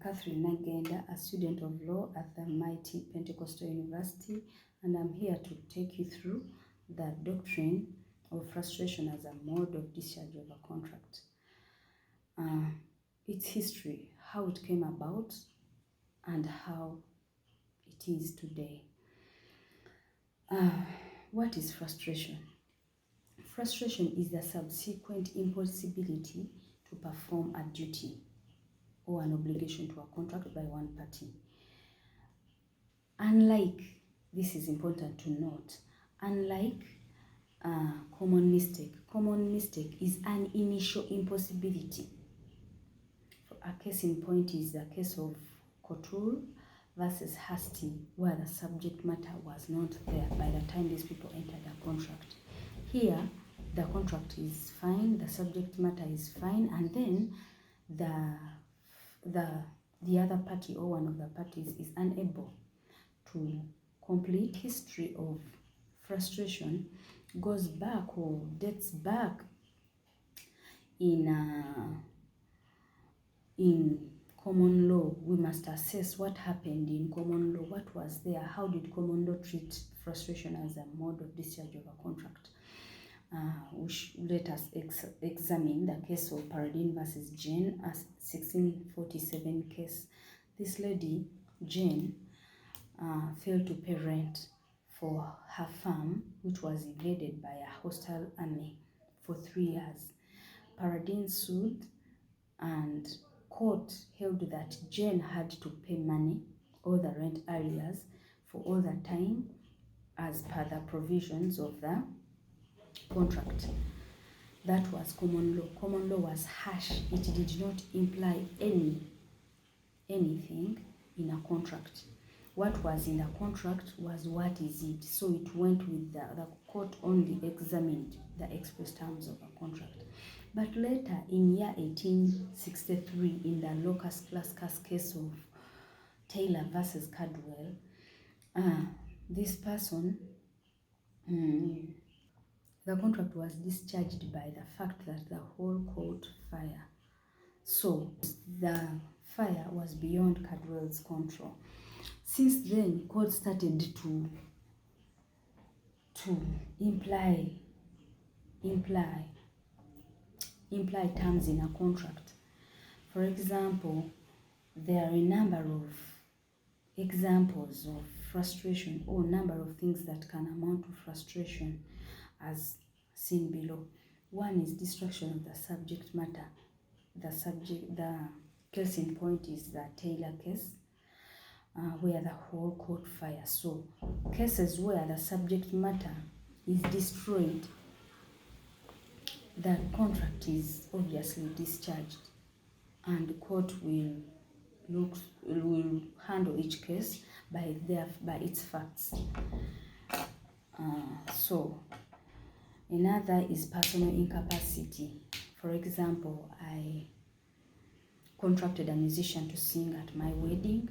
Catherine Nagenda, a student of law at the mighty Pentecostal University, and I'm here to take you through the doctrine of frustration as a mode of discharge of a contract. Its history, how it came about, and how it is today. What is frustration? Frustration is the subsequent impossibility to perform a duty or an obligation to a contract by one party. Unlike, this is important to note, unlike common mistake is an initial impossibility. A case in point is the case of Couture versus Hasty, where the subject matter was not there by the time these people entered a contract. Here, the contract is fine, the subject matter is fine, and then the other party or one of the parties is unable to complete. History of frustration goes back or dates back in common law. We must assess what happened in common law, what was there, how did common law treat frustration as a mode of discharge of a contract. Let us examine the case of Paradine versus Jane, a 1647 case. This lady, Jane, failed to pay rent for her farm, which was invaded by a hostile army for 3 years. Paradine sued, and court held that Jane had to pay money, all the rent arrears, for all the time as per the provisions of the contract. That was common law. Common law was harsh. It did not imply anything in a contract. What was in the contract was what is it. So it went with the court only examined the express terms of a contract. But later, in year 1863, in the Locus Classicus case of Taylor versus Caldwell, this person, the contract was discharged by the fact that the whole court fire. So the fire was beyond Caldwell's control. Since then, court started to imply terms in a contract. For example, there are a number of examples of frustration or number of things that can amount to frustration as seen below. One is destruction of the subject matter. The case in point is the Taylor case, where the whole court fire. So cases where the subject matter is destroyed, the contract is obviously discharged, and the court will handle each case by its facts. So another is personal incapacity. For example, I contracted a musician to sing at my wedding.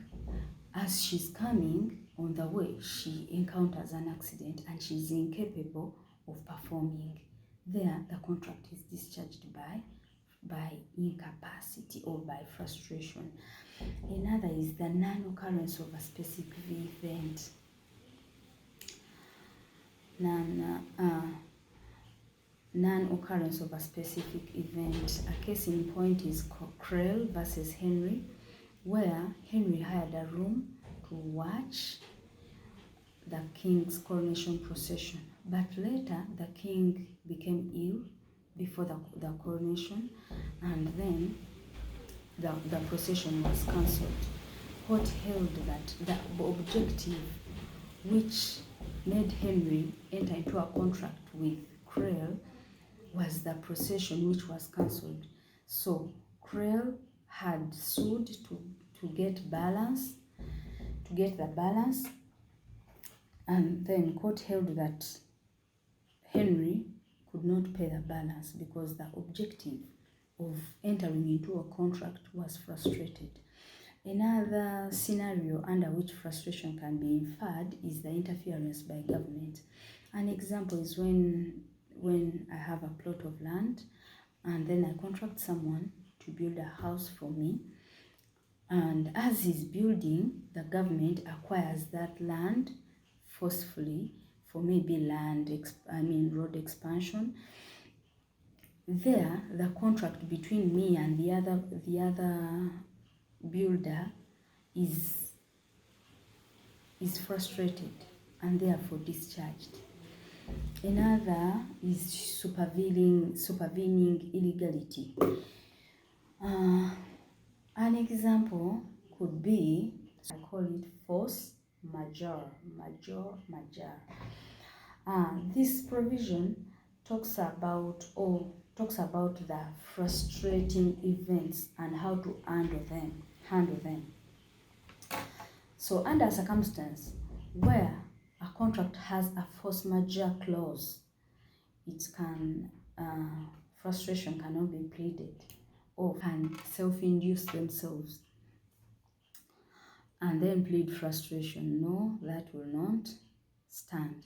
As she's coming on the way, she encounters an accident and she's incapable of performing. There, the contract is discharged by incapacity or by frustration. Another is the non-occurrence of a specific event. Non-occurrence of a specific event. A case in point is Creel versus Henry, where Henry hired a room to watch the king's coronation procession. But later, the king became ill before the coronation, and then the procession was cancelled. Court held that the objective which made Henry enter into a contract with Creel was the procession which was cancelled. So Creel had sued to get the balance, and then court held that Henry could not pay the balance because the objective of entering into a contract was frustrated. Another scenario under which frustration can be inferred is the interference by government. An example is when I have a plot of land and then I contract someone to build a house for me, And as he's building, the government acquires that land forcefully for maybe road expansion. There, the contract between me and the other builder is frustrated and therefore discharged. Another is supervening illegality. An example could be, I call it force majeure. This provision talks about the frustrating events and how to handle them. So under a circumstance where a contract has a force majeure clause, it can frustration cannot be pleaded, or can self-induce themselves and then plead frustration. No, that will not stand.